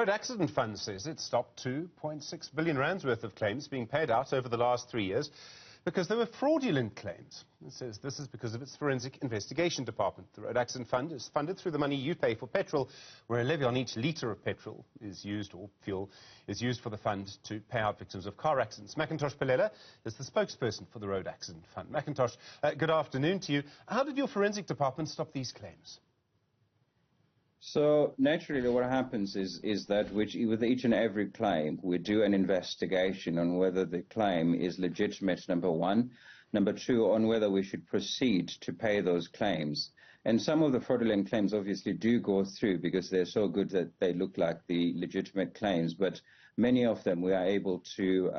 Road Accident Fund says it stopped 2.6 billion rands worth of claims being paid out over the last 3 years because there were fraudulent claims. It says this is because of its forensic investigation department. The Road Accident Fund is funded through the money you pay for petrol, where a levy on each litre of petrol is used, or fuel, is used for the fund to pay out victims of car accidents. Mcintosh Polela is the spokesperson for the Road Accident Fund. Mcintosh, good afternoon to you. How did your forensic department stop these claims? So naturally what happens is that with each and every claim, we do an investigation on whether the claim is legitimate, number one. Number two, on whether we should proceed to pay those claims. And some of the fraudulent claims obviously do go through because they're so good that they look like the legitimate claims. But many of them we are able to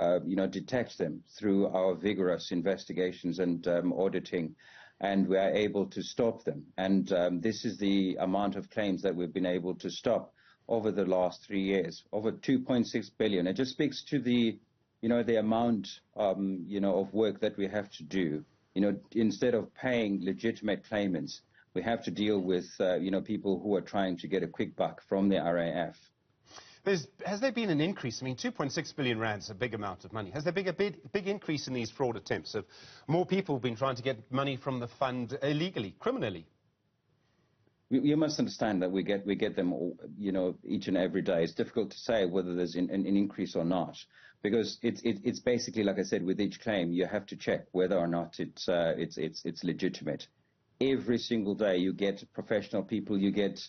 detect them through our vigorous investigations and auditing. And we are able to stop them. And this is the amount of claims that we've been able to stop over the last 3 years, over 2.6 billion. It just speaks to the, the amount, of work that we have to do. Instead of paying legitimate claimants, we have to deal with, people who are trying to get a quick buck from the RAF. Has there been an increase? I mean, 2.6 billion rand is a big amount of money. Has there been a big increase in these fraud attempts? Have more people been trying to get money from the fund illegally, criminally? You must understand that we get them all, each and every day. It's difficult to say whether there's an increase or not, because it's basically, like I said, with each claim you have to check whether or not it's legitimate. Every single day you get professional people, you get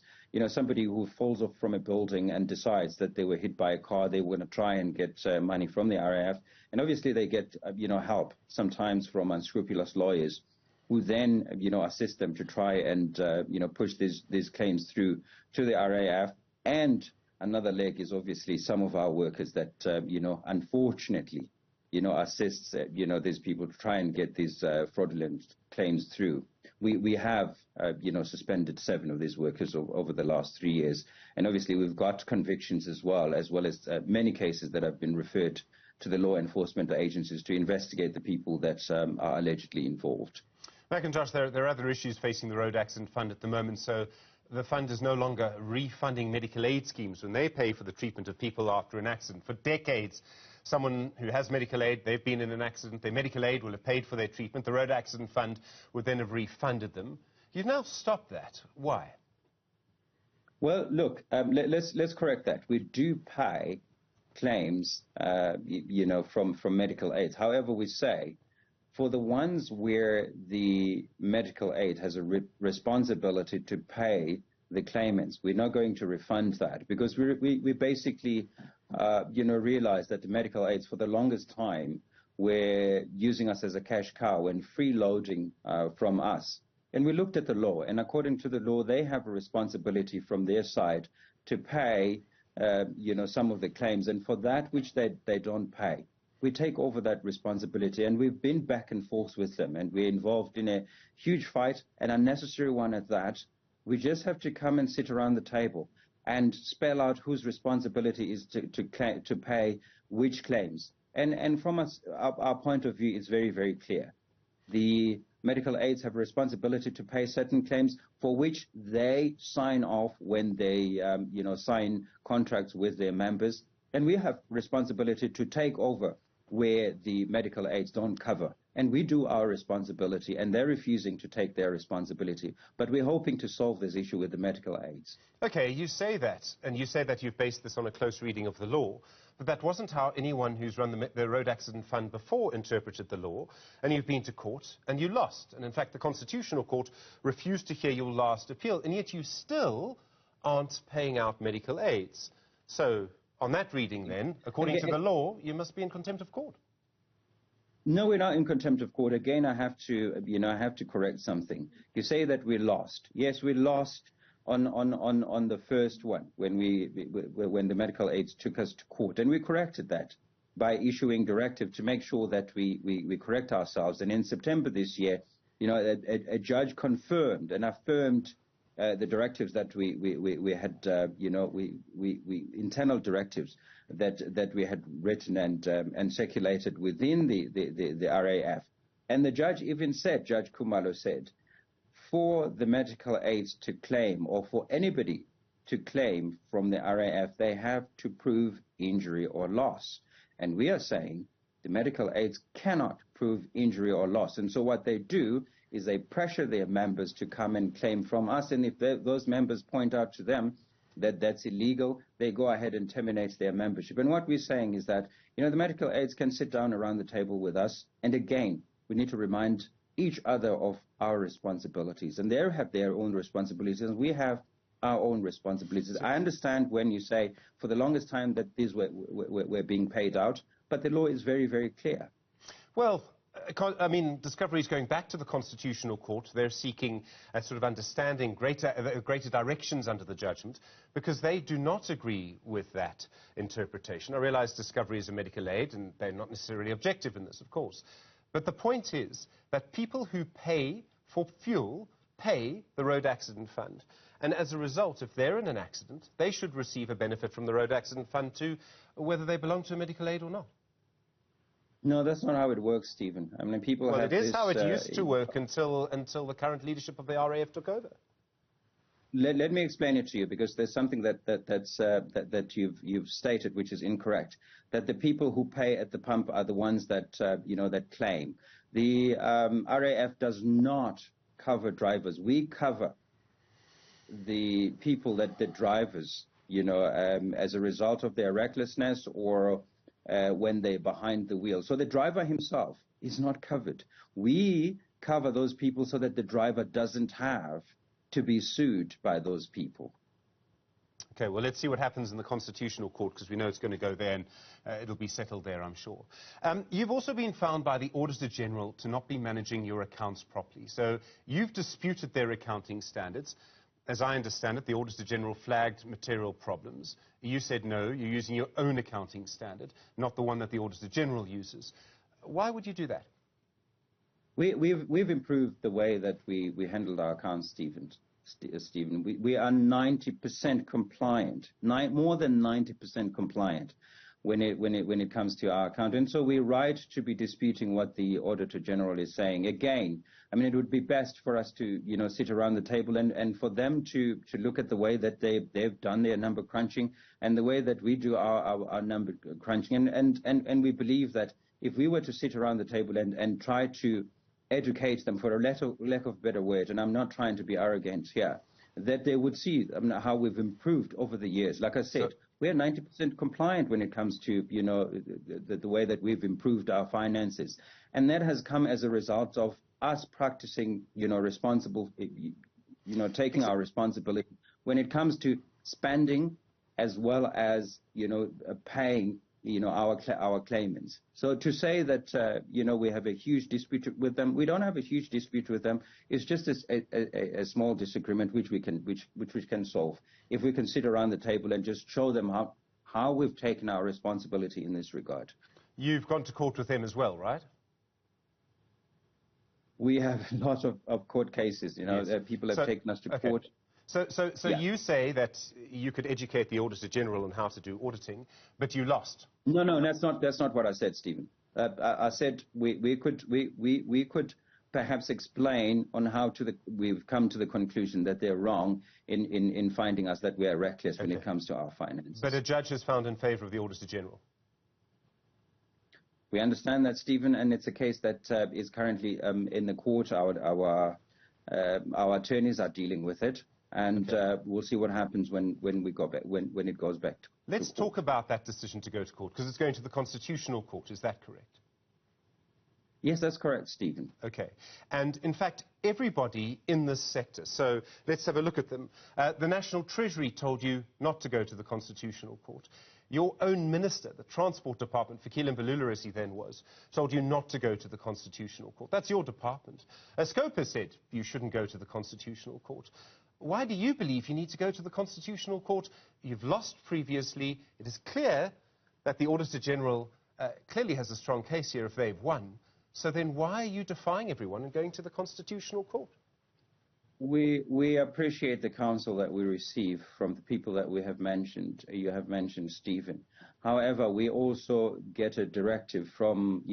somebody who falls off from a building and decides that they were hit by a car, they want to try and get money from the RAF, and obviously they get help sometimes from unscrupulous lawyers who then assist them to try and push these claims through to the RAF. And another leg is obviously some of our workers that unfortunately assists these people to try and get these fraudulent claims through. We have suspended 7 of these workers over the last 3 years, and obviously we've got convictions as well as many cases that have been referred to the law enforcement agencies to investigate the people that are allegedly involved. Mcintosh, there are other issues facing the Road Accident Fund at the moment. So the fund is no longer refunding medical aid schemes when they pay for the treatment of people after an accident. For decades, someone who has medical aid, they've been in an accident, their medical aid will have paid for their treatment. The Road Accident Fund would then have refunded them. You've now stopped that. Why? Well, look, let's correct that. We do pay claims, from medical aids. However, we say for the ones where the medical aid has a responsibility to pay the claimants, we're not going to refund that, because we basically realize that the medical aids for the longest time were using us as a cash cow and freeloading from us. And we looked at the law, and according to the law, they have a responsibility from their side to pay, some of the claims, and for that which they don't pay, we take over that responsibility. And we've been back and forth with them, and we're involved in a huge fight, an unnecessary one at that. We just have to come and sit around the table and spell out whose responsibility is to pay which claims. And from our point of view, it's very, very clear. The medical aids have a responsibility to pay certain claims for which they sign off when they sign contracts with their members. And we have responsibility to take over where the medical aids don't cover. And we do our responsibility, and they're refusing to take their responsibility. But we're hoping to solve this issue with the medical aids. Okay, you say that, and you say that you've based this on a close reading of the law, but that wasn't how anyone who's run the Road Accident Fund before interpreted the law, and you've been to court, and you lost. And in fact, the Constitutional Court refused to hear your last appeal, and yet you still aren't paying out medical aids. So, on that reading then, according to the law, you must be in contempt of court. No, we're not in contempt of court. Again, I have to correct something. You say that we lost. Yes, we lost on the first one when the medical aids took us to court, and we corrected that by issuing directive to make sure that we correct ourselves. And in September this year, a judge confirmed and affirmed the directives that we had, internal directives that we had written and circulated within the RAF. And the judge even said, Judge Khumalo said, for the medical aids to claim, or for anybody to claim from the RAF, they have to prove injury or loss. And we are saying the medical aids cannot prove injury or loss. And so what they do is they pressure their members to come and claim from us. And if those members point out to them that that's illegal, they go ahead and terminate their membership. And what we're saying is that, the medical aids can sit down around the table with us. And again, we need to remind each other of our responsibilities. And they have their own responsibilities, and we have our own responsibilities. I understand when you say for the longest time that these were being paid out, but the law is very, very clear. Well, I mean, Discovery is going back to the Constitutional Court. They're seeking a sort of understanding, greater directions under the judgment, because they do not agree with that interpretation. I realize Discovery is a medical aid, and they're not necessarily objective in this, of course. But the point is that people who pay for fuel pay the Road Accident Fund. And as a result, if they're in an accident, they should receive a benefit from the Road Accident Fund too, whether they belong to a medical aid or not. No, that's not how it works, Stephen. I mean, people well, have it is how it used to work until the current leadership of the RAF took over. Let me explain it to you, because there's something that you've stated which is incorrect. That the people who pay at the pump are the ones that that claim. The RAF does not cover drivers. We cover the people the drivers, as a result of their recklessness or when they're behind the wheel. So the driver himself is not covered. We cover those people so that the driver doesn't have to be sued by those people. Okay, well, let's see what happens in the Constitutional Court, because we know it's going to go there, and it'll be settled there, I'm sure. You've also been found by the Auditor General to not be managing your accounts properly. So you've disputed their accounting standards. As I understand it, the Auditor General flagged material problems. You said no, you're using your own accounting standard, not the one that the Auditor General uses. Why would you do that? We've improved the way that we handled our accounts, Stephen. We are 90% compliant, more than 90% compliant when it comes to our account. And so we're right to be disputing what the Auditor General is saying. Again, I mean, it would be best for us to, sit around the table and for them to look at the way that they've done their number crunching and the way that we do our number crunching. And we believe that if we were to sit around the table and try to educate them, for a lack of better word, and I'm not trying to be arrogant here, that they would see how we've improved over the years. Like I said, we are 90% compliant when it comes to, the way that we've improved our finances. And that has come as a result of us practicing, responsible, taking our responsibility when it comes to spending as well as, paying our claimants. So to say that, we have a huge dispute with them, we don't have a huge dispute with them. It's just a small disagreement which we can solve if we can sit around the table and just show them how we've taken our responsibility in this regard. You've gone to court with them as well, right? We have lots of court cases. Yes. People have taken us to court. So yeah. You say that you could educate the Auditor General on how to do auditing, but you lost. No, that's not what I said, Stephen. I said we could perhaps explain on how we've come to the conclusion that they're wrong in finding us that we are reckless when it comes to our finances. But a judge has found in favor of the Auditor General. We understand that, Stephen, and it's a case that is currently in the court. Our attorneys are dealing with it. And we'll see what happens when we go back, when it goes back to Let's talk about that decision to go to court, because it's going to the Constitutional Court. Is that correct? Yes, that's correct, Stephen. Okay. And in fact, everybody in this sector, so let's have a look at them. The National Treasury told you not to go to the Constitutional Court. Your own minister, the Transport Department, Fikile Mbalula as he then was, told you not to go to the Constitutional Court. That's your department. Scopa said you shouldn't go to the Constitutional Court. Why do you believe you need to go to the Constitutional Court? You've lost previously. It is clear that the Auditor General clearly has a strong case here if they've won. So then why are you defying everyone and going to the Constitutional Court? We appreciate the counsel that we receive from the people that we have mentioned. You have mentioned, Stephen. However, we also get a directive from,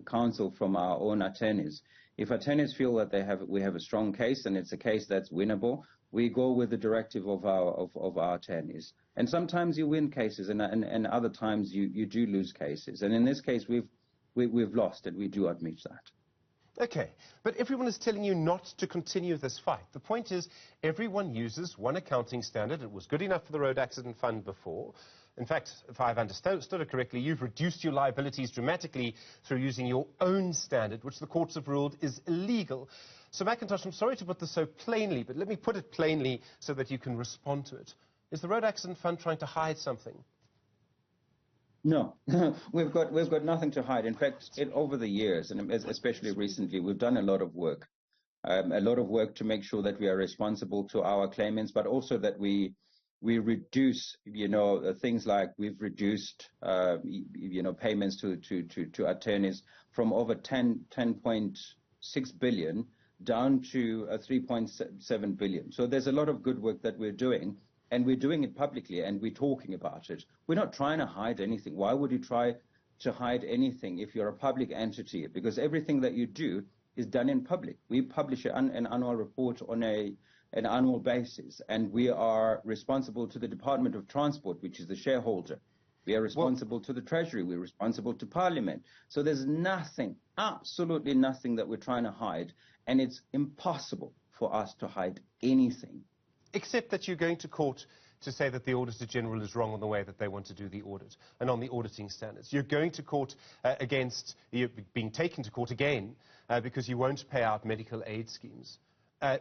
counsel from our own attorneys. If attorneys feel that we have a strong case and it's a case that's winnable, we go with the directive of our attorneys. And sometimes you win cases, and other times you do lose cases. And in this case, we've lost, and we do admit that. Okay, but everyone is telling you not to continue this fight. The point is, everyone uses one accounting standard. It was good enough for the Road Accident Fund before. In fact, if I've understood it correctly, you've reduced your liabilities dramatically through using your own standard, which the courts have ruled is illegal. So, Mcintosh, I'm sorry to put this so plainly, but let me put it plainly so that you can respond to it. Is the Road Accident Fund trying to hide something? No, we've got nothing to hide. In fact, over the years, and especially recently, we've done a lot of work to make sure that we are responsible to our claimants, but also that we reduce, things like we've reduced, payments to attorneys from over 10.6 billion down to 3.7 billion. So there's a lot of good work that we're doing. And we're doing it publicly, and we're talking about it. We're not trying to hide anything. Why would you try to hide anything if you're a public entity? Because everything that you do is done in public. We publish an annual report on an annual basis, and we are responsible to the Department of Transport, which is the shareholder. We are responsible to the Treasury. We're responsible to Parliament. So there's nothing, absolutely nothing that we're trying to hide, and it's impossible for us to hide anything. Except that you're going to court to say that the Auditor General is wrong on the way that they want to do the audit and on the auditing standards. You're going to court you're being taken to court again because you won't pay out medical aid schemes.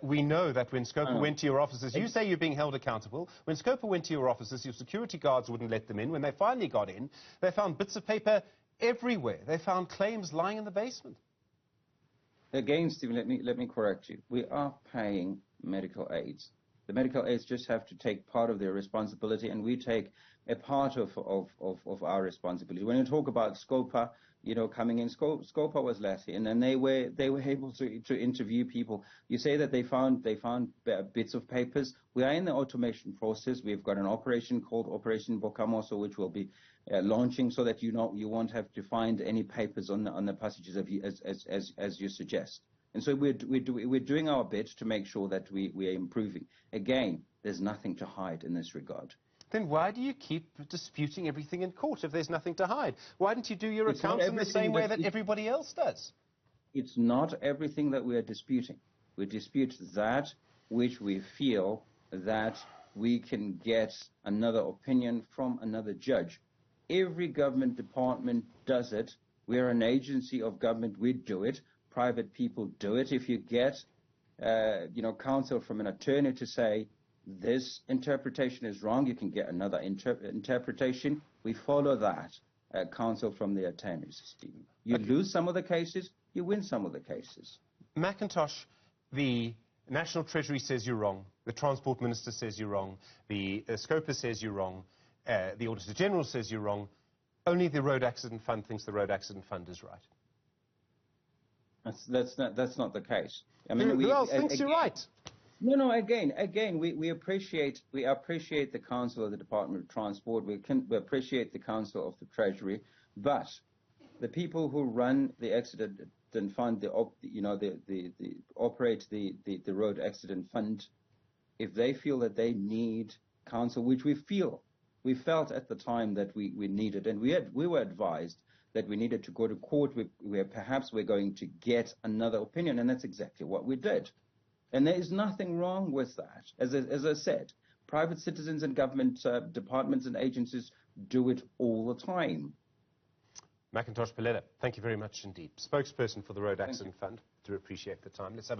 We know that when Scopa went to your offices, you say you're being held accountable. When Scopa went to your offices, your security guards wouldn't let them in. When they finally got in, they found bits of paper everywhere. They found claims lying in the basement. Again, Stephen, let me correct you. We are paying medical aids. The medical aids just have to take part of their responsibility, and we take a part of our responsibility. When you talk about Scopa, coming in, Scopa was last year, and then they were able to interview people. You say that they found bits of papers. We are in the automation process. We've got an operation called Operation Bokamoso, which will be launching, so that you won't have to find any papers on the passages as you suggest. And so we're doing our bit to make sure that we are improving. Again, there's nothing to hide in this regard. Then why do you keep disputing everything in court if there's nothing to hide? Why don't you do your accounts in the same way that everybody else does? It's not everything that we are disputing. We dispute that which we feel that we can get another opinion from another judge. Every government department does it. We're an agency of government. We do it. Private people do it. If you get, counsel from an attorney to say this interpretation is wrong, you can get another interpretation. We follow that counsel from the attorneys, Stephen. You lose some of the cases, you win some of the cases. Mcintosh, the National Treasury says you're wrong. The Transport Minister says you're wrong. The Scopa says you're wrong. The Auditor General says you're wrong. Only the Road Accident Fund thinks the Road Accident Fund is right. That's not the case. I mean, who else thinks you're right? No. Again, we appreciate the counsel of the Department of Transport. We appreciate the counsel of the Treasury, but the people who run the accident fund, operate the Road Accident Fund, if they feel that they need counsel, which we felt at the time that we needed, and we were advised that we needed to go to court where perhaps we're going to get another opinion, and that's exactly what we did. And there is nothing wrong with that. As I said, private citizens and government departments and agencies do it all the time. Mcintosh Polela, thank you very much indeed. Spokesperson for the Road Accident Fund. Do appreciate the time. Let's have a